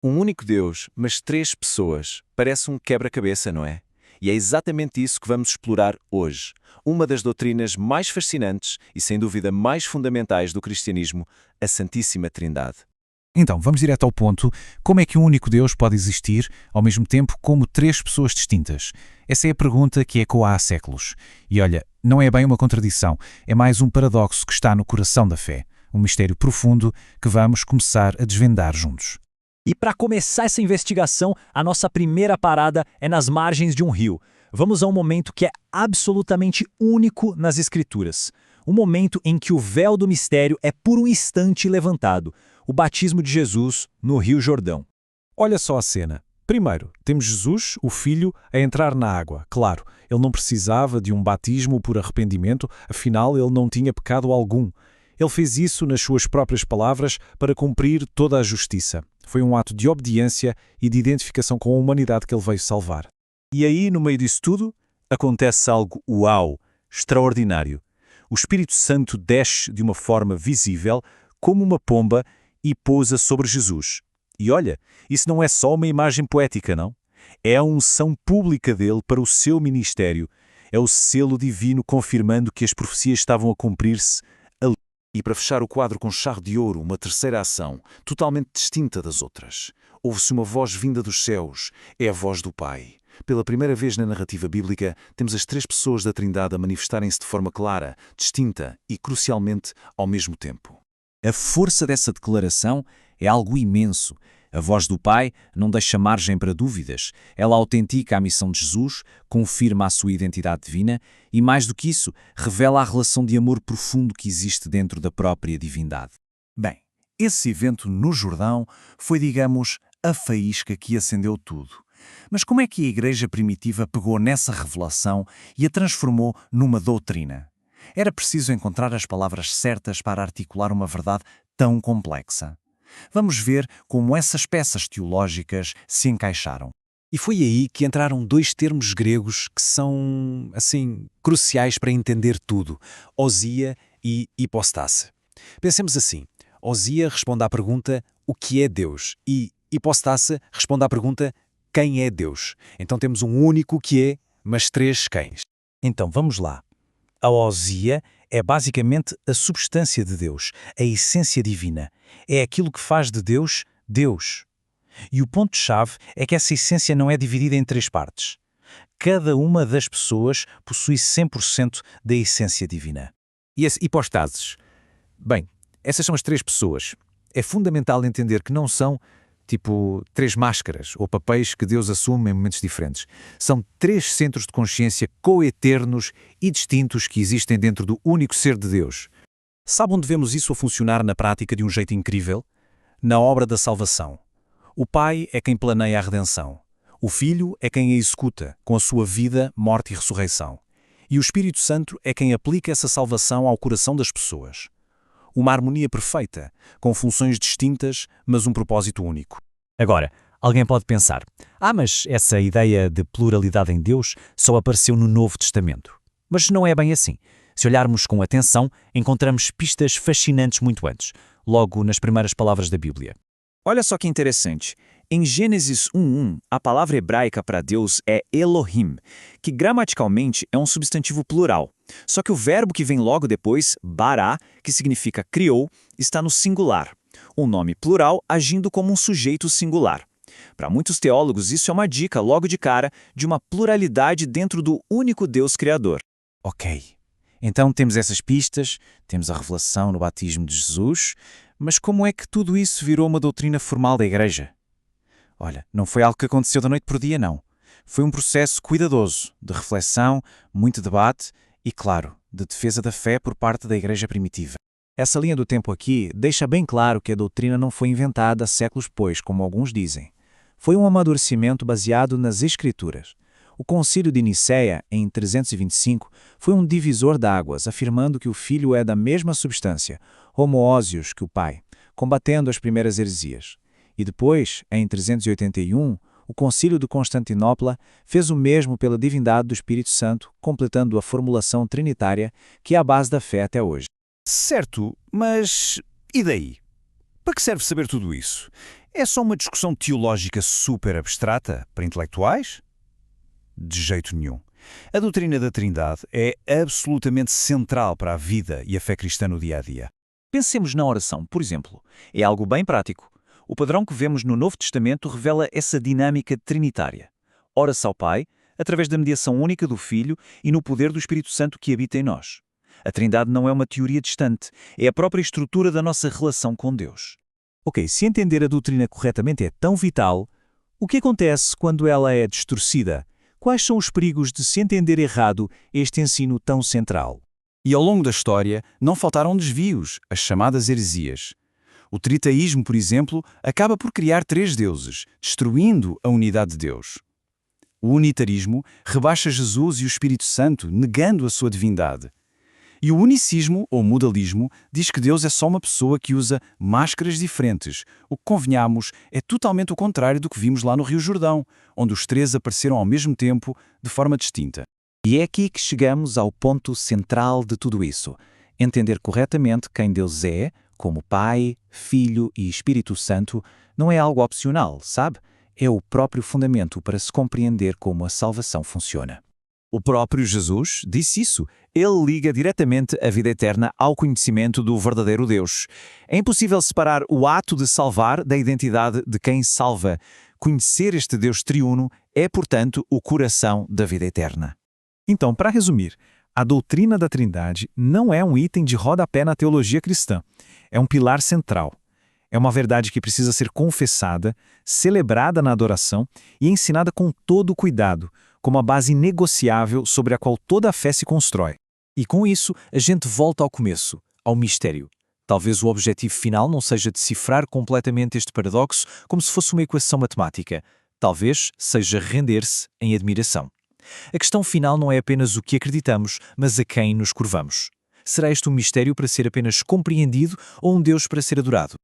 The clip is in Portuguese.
Um único Deus, mas três pessoas. Parece um quebra-cabeça, não é? E é exatamente isso que vamos explorar hoje. Uma das doutrinas mais fascinantes e, sem dúvida, mais fundamentais do cristianismo, a Santíssima Trindade. Então, vamos direto ao ponto. Como é que um único Deus pode existir, ao mesmo tempo, como três pessoas distintas? Essa é a pergunta que ecoa há séculos. E olha, não é bem uma contradição, é mais um paradoxo que está no coração da fé. Um mistério profundo que vamos começar a desvendar juntos. E para começar essa investigação, a nossa primeira parada é nas margens de um rio. Vamos a um momento que é absolutamente único nas Escrituras. Um momento em que o véu do mistério é por um instante levantado. O batismo de Jesus no Rio Jordão. Olha só a cena. Primeiro, temos Jesus, o Filho, a entrar na água. Claro, ele não precisava de um batismo por arrependimento, afinal ele não tinha pecado algum. Ele fez isso nas suas próprias palavras para cumprir toda a justiça. Foi um ato de obediência e de identificação com a humanidade que ele veio salvar. E aí, no meio disso tudo, acontece algo uau, extraordinário. O Espírito Santo desce de uma forma visível, como uma pomba, e pousa sobre Jesus. E olha, isso não é só uma imagem poética, não? É a unção pública dele para o seu ministério. É o selo divino confirmando que as profecias estavam a cumprir-se ali. E para fechar o quadro com chave de ouro, uma terceira ação, totalmente distinta das outras. Ouve-se uma voz vinda dos céus. É a voz do Pai. Pela primeira vez na narrativa bíblica, temos as três pessoas da Trindade a manifestarem-se de forma clara, distinta e, crucialmente, ao mesmo tempo. A força dessa declaração é algo imenso. A voz do Pai não deixa margem para dúvidas. Ela autentica a missão de Jesus, confirma a sua identidade divina e, mais do que isso, revela a relação de amor profundo que existe dentro da própria divindade. Bem, esse evento no Jordão foi, digamos, a faísca que acendeu tudo. Mas como é que a Igreja primitiva pegou nessa revelação e a transformou numa doutrina? Era preciso encontrar as palavras certas para articular uma verdade tão complexa. Vamos ver como essas peças teológicas se encaixaram. E foi aí que entraram dois termos gregos que são, cruciais para entender tudo: ousia e hipostase. Pensemos assim: ousia responde à pergunta o que é Deus e hipostase responde à pergunta quem é Deus. Então temos um único que é, mas três quens. Então vamos lá. A ousia é basicamente a substância de Deus, a essência divina. É aquilo que faz de Deus, Deus. E o ponto-chave é que essa essência não é dividida em três partes. Cada uma das pessoas possui 100% da essência divina. E as hipostases? Bem, essas são as três pessoas. É fundamental entender que não são tipo três máscaras ou papéis que Deus assume em momentos diferentes. São três centros de consciência coeternos e distintos que existem dentro do único ser de Deus. Sabe onde vemos isso a funcionar na prática de um jeito incrível? Na obra da salvação. O Pai é quem planeia a redenção. O Filho é quem a executa, com a sua vida, morte e ressurreição. E o Espírito Santo é quem aplica essa salvação ao coração das pessoas. Uma harmonia perfeita, com funções distintas, mas um propósito único. Agora, alguém pode pensar, mas essa ideia de pluralidade em Deus só apareceu no Novo Testamento. Mas não é bem assim. Se olharmos com atenção, encontramos pistas fascinantes muito antes, logo nas primeiras palavras da Bíblia. Olha só que interessante. Em Gênesis 1:1, a palavra hebraica para Deus é Elohim, que gramaticalmente é um substantivo plural. Só que o verbo que vem logo depois, bará, que significa criou, está no singular. Um nome plural agindo como um sujeito singular. Para muitos teólogos, isso é uma dica logo de cara de uma pluralidade dentro do único Deus criador. Ok, então temos essas pistas, temos a revelação no batismo de Jesus, mas como é que tudo isso virou uma doutrina formal da Igreja? Olha, não foi algo que aconteceu da noite para o dia, não. Foi um processo cuidadoso, de reflexão, muito debate e, claro, de defesa da fé por parte da Igreja primitiva. Essa linha do tempo aqui deixa bem claro que a doutrina não foi inventada séculos depois, como alguns dizem. Foi um amadurecimento baseado nas Escrituras. O Concílio de Nicéia, em 325, foi um divisor d'águas, afirmando que o Filho é da mesma substância, homoousios, que o Pai, combatendo as primeiras heresias. E depois, em 381, o Concílio de Constantinopla fez o mesmo pela divindade do Espírito Santo, completando a formulação trinitária que é a base da fé até hoje. Certo, mas e daí? Para que serve saber tudo isso? É só uma discussão teológica super abstrata para intelectuais? De jeito nenhum. A doutrina da Trindade é absolutamente central para a vida e a fé cristã no dia a dia. Pensemos na oração, por exemplo. É algo bem prático. O padrão que vemos no Novo Testamento revela essa dinâmica trinitária. Ora-se ao Pai, através da mediação única do Filho e no poder do Espírito Santo que habita em nós. A Trindade não é uma teoria distante, é a própria estrutura da nossa relação com Deus. Ok, se entender a doutrina corretamente é tão vital, o que acontece quando ela é distorcida? Quais são os perigos de se entender errado este ensino tão central? E ao longo da história não faltaram desvios, as chamadas heresias. O tritaísmo, por exemplo, acaba por criar 3 deuses, destruindo a unidade de Deus. O unitarismo rebaixa Jesus e o Espírito Santo, negando a sua divindade. E o unicismo, ou modalismo, diz que Deus é só uma pessoa que usa máscaras diferentes, o que, convenhamos, é totalmente o contrário do que vimos lá no Rio Jordão, onde os 3 apareceram ao mesmo tempo, de forma distinta. E é aqui que chegamos ao ponto central de tudo isso. Entender corretamente quem Deus é, como Pai, Filho e Espírito Santo, não é algo opcional, sabe? É o próprio fundamento para se compreender como a salvação funciona. O próprio Jesus disse isso. Ele liga diretamente a vida eterna ao conhecimento do verdadeiro Deus. É impossível separar o ato de salvar da identidade de quem salva. Conhecer este Deus triuno é, portanto, o coração da vida eterna. Então, para resumir, a doutrina da Trindade não é um item de rodapé na teologia cristã. É um pilar central. É uma verdade que precisa ser confessada, celebrada na adoração e ensinada com todo o cuidado, como a base inegociável sobre a qual toda a fé se constrói. E com isso, a gente volta ao começo, ao mistério. Talvez o objetivo final não seja decifrar completamente este paradoxo como se fosse uma equação matemática. Talvez seja render-se em admiração. A questão final não é apenas o que acreditamos, mas a quem nos curvamos. Será este um mistério para ser apenas compreendido ou um Deus para ser adorado?